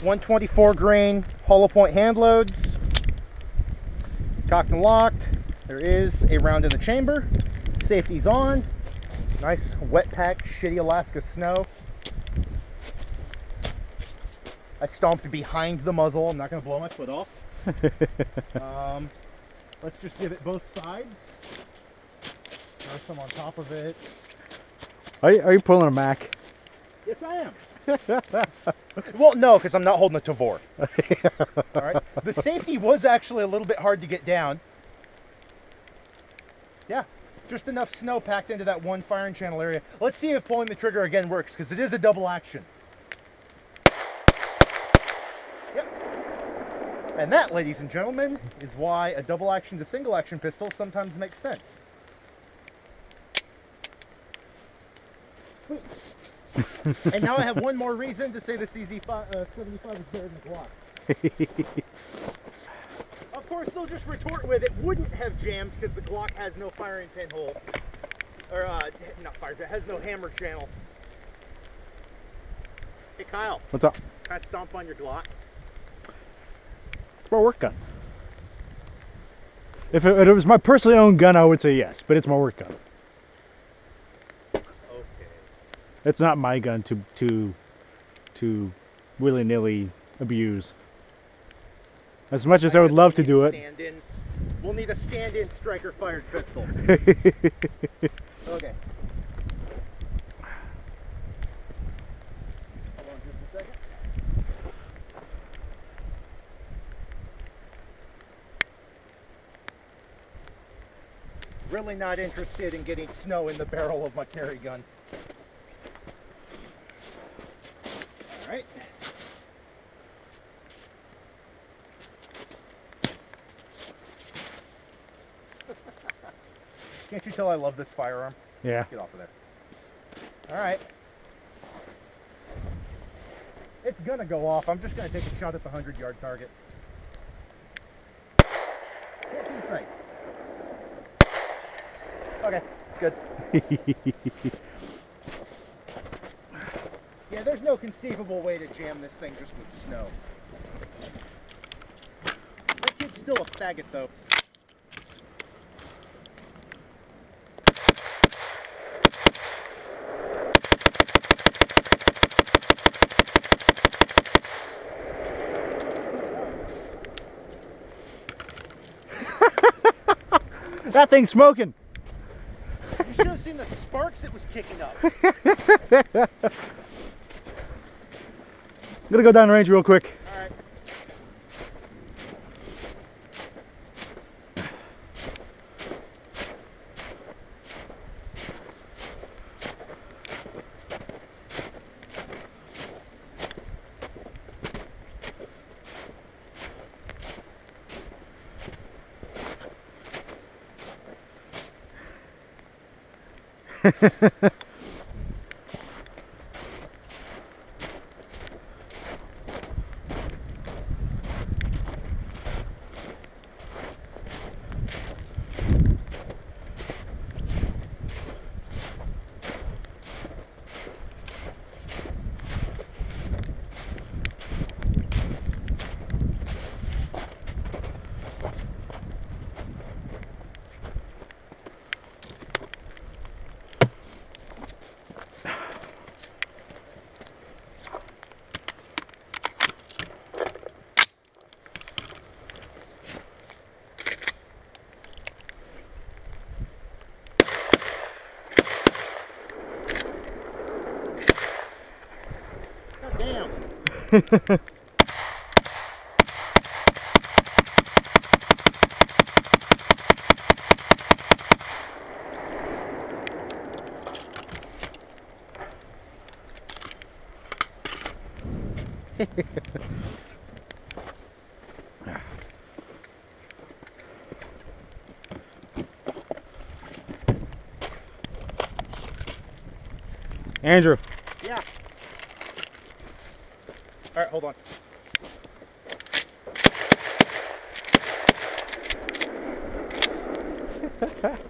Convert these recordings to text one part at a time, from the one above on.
124 grain hollow point hand loads. Cocked and locked. There is a round in the chamber. Safety's on. Nice wet pack, shitty Alaska snow. I stomped behind the muzzle. I'm not going to blow my foot off. Let's just give it both sides. Throw some on top of it. Are you pulling a Mac? Yes, I am. Well, no, because I'm not holding a Tavor. All right. The safety was actually a little bit hard to get down. Yeah, just enough snow packed into that one firing channel area. Let's see if pulling the trigger again works, because it is a double action. Yep. And that, ladies and gentlemen, is why a double action to single action pistol sometimes makes sense. Sweet. And now I have one more reason to say the CZ75 is better than the Glock. Of course, they'll just retort with it wouldn't have jammed because the Glock has no firing pin hole. Or, not firing pin, has no hammer channel. Hey, Kyle. What's up? Can I stomp on your Glock? It's my work gun. If it was my personally owned gun, I would say yes, but it's my work gun. It's not my gun to willy-nilly abuse. As much as I would love to do it. We'll need a stand-in striker-fired pistol. Okay. Hold on just a second. Really not interested in getting snow in the barrel of my carry gun. All right. Can't you tell I love this firearm? Yeah. Get off of there. All right. It's gonna go off. I'm just gonna take a shot at the 100-yard target. Can't see the sights. Okay, it's good. Yeah, there's no conceivable way to jam this thing just with snow. That kid's still a faggot, though. That thing's smoking. You should have seen the sparks it was kicking up. I'm gonna go down the range real quick. All right. Damn. Andrew. Yeah. All right, hold on.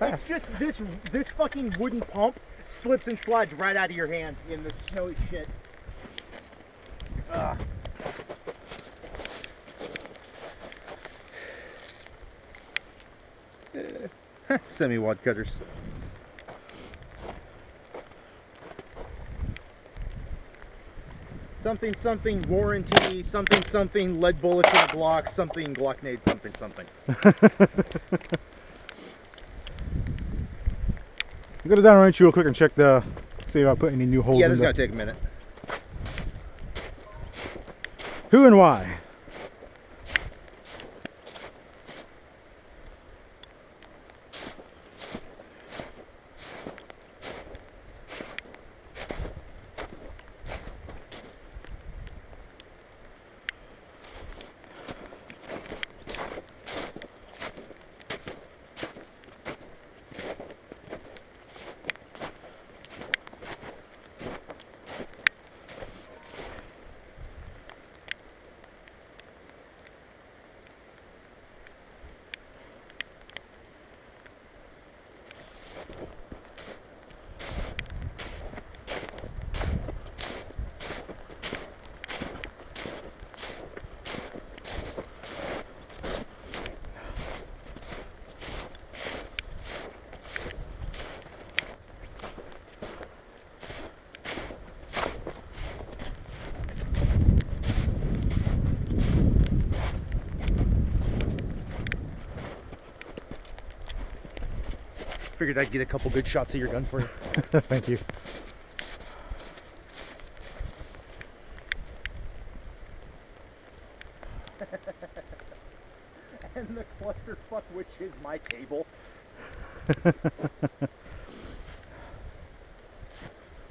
It's just this fucking wooden pump slips and slides right out of your hand in the snowy shit. Semi-wad cutters. Something something warranty, something something lead bullets in a Glock, something Glocknade, something something. I'm gonna down range real quick and check see if I put any new holes. Yeah, in this is gonna take a minute. Who and why? Figured I'd get a couple good shots of your gun for you. Thank you. And the clusterfuck which is my table.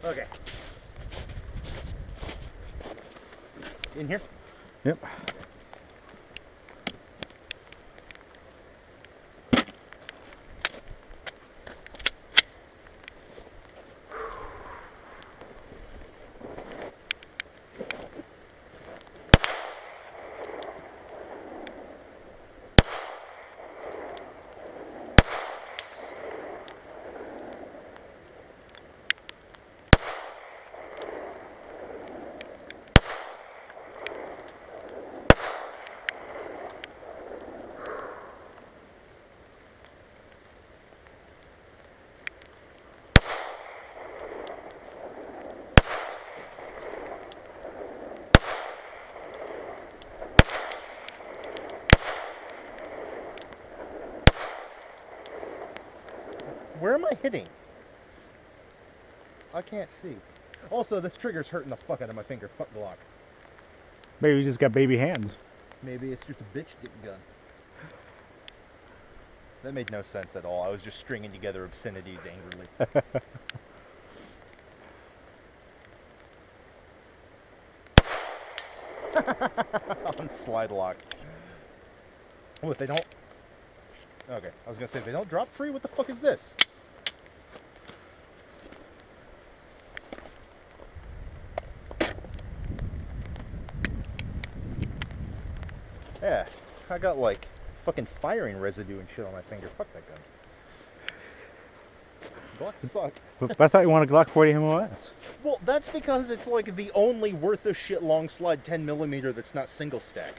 Okay. In here? Yep. Where am I hitting? I can't see. Also, this trigger's hurting the fuck out of my finger. Fuck Glock. Maybe you just got baby hands. Maybe it's just a bitch getting gun. That made no sense at all. I was just stringing together obscenities angrily. On slide lock. Oh, if they don't... Okay, I was gonna say, if they don't drop free, what the fuck is this? Yeah, I got like fucking firing residue and shit on my finger. Fuck that gun. Glocks suck. But I thought you wanted a Glock 40 MOS. Well, that's because it's like the only worth of shit long slide 10mm that's not single stack.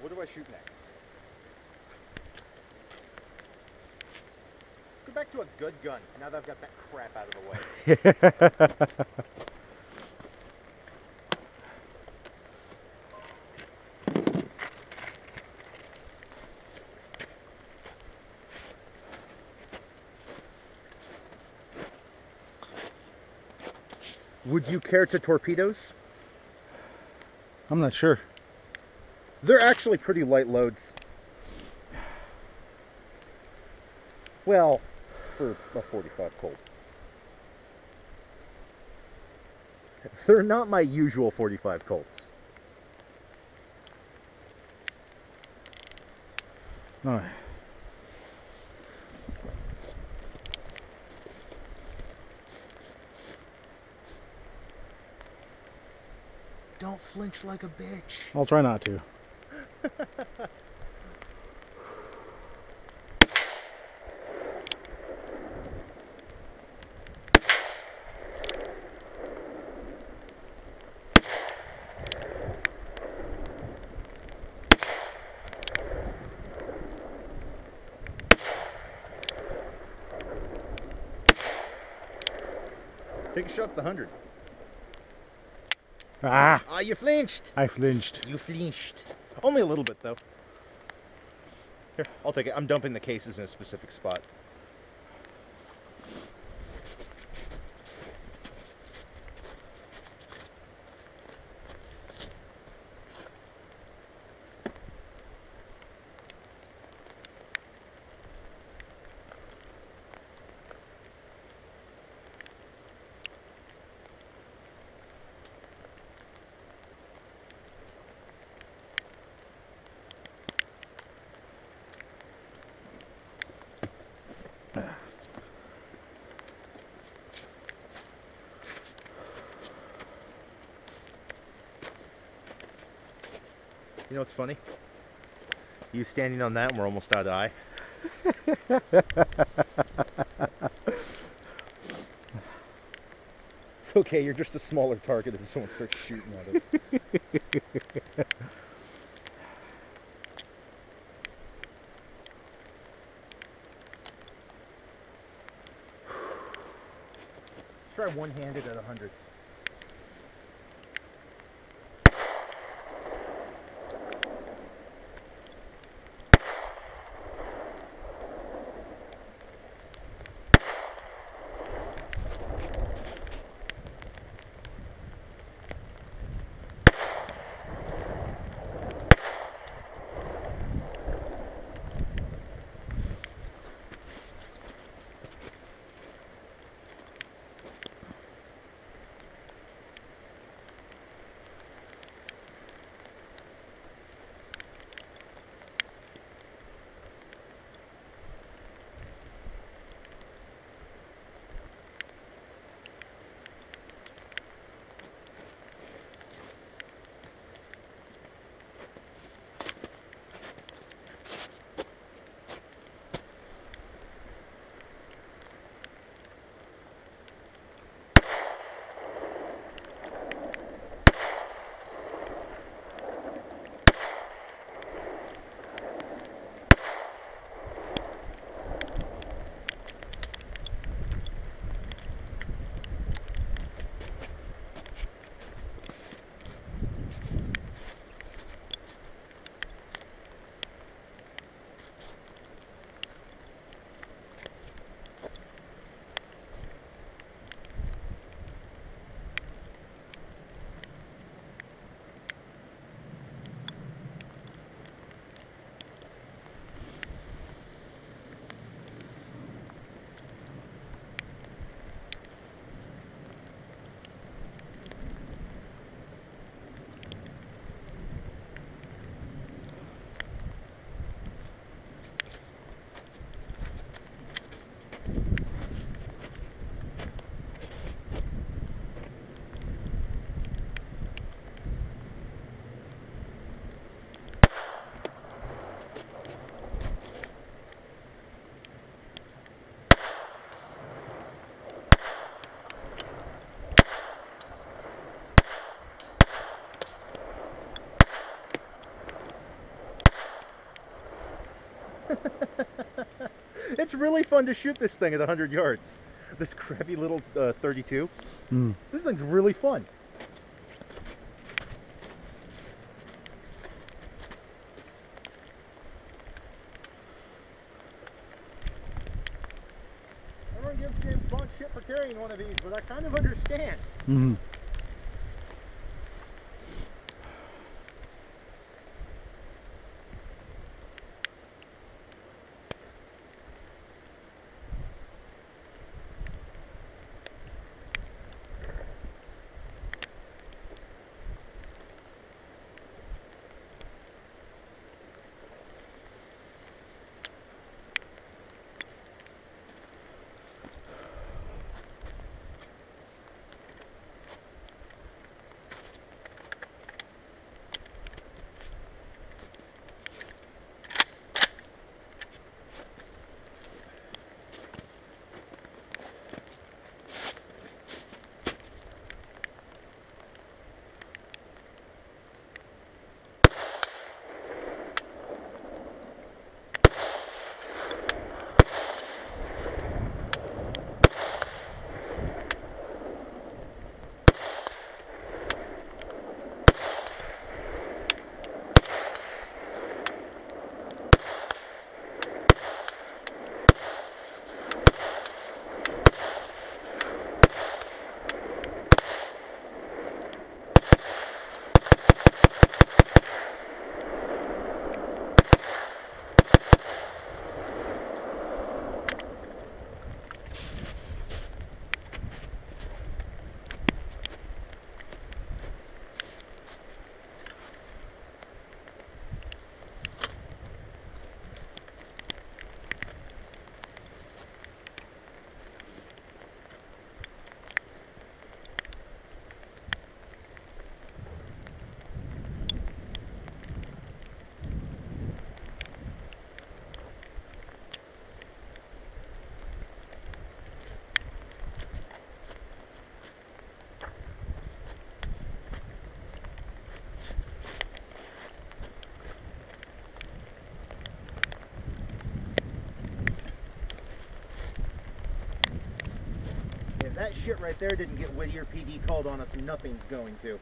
What do I shoot next? Let's go back to a good gun, now that I've got that crap out of the way. Would you care to torpedoes? I'm not sure. They're actually pretty light loads. Well, for a 45 Colt. They're not my usual 45 Colts. All right. Don't flinch like a bitch. I'll try not to. Take a shot at the 100. Ah! Ah, you flinched. I flinched. You flinched. Only a little bit, though. Here, I'll take it. I'm dumping the cases in a specific spot. You know what's funny? You standing on that and we're almost out of eye. It's okay, you're just a smaller target if someone starts shooting at us. Let's try one-handed at 100. It's really fun to shoot this thing at 100 yards. This crappy little 32. This thing's really fun. Everyone gives James Bond shit for carrying one of these, but I kind of understand. That shit right there didn't get Whittier PD called on us. Nothing's going to.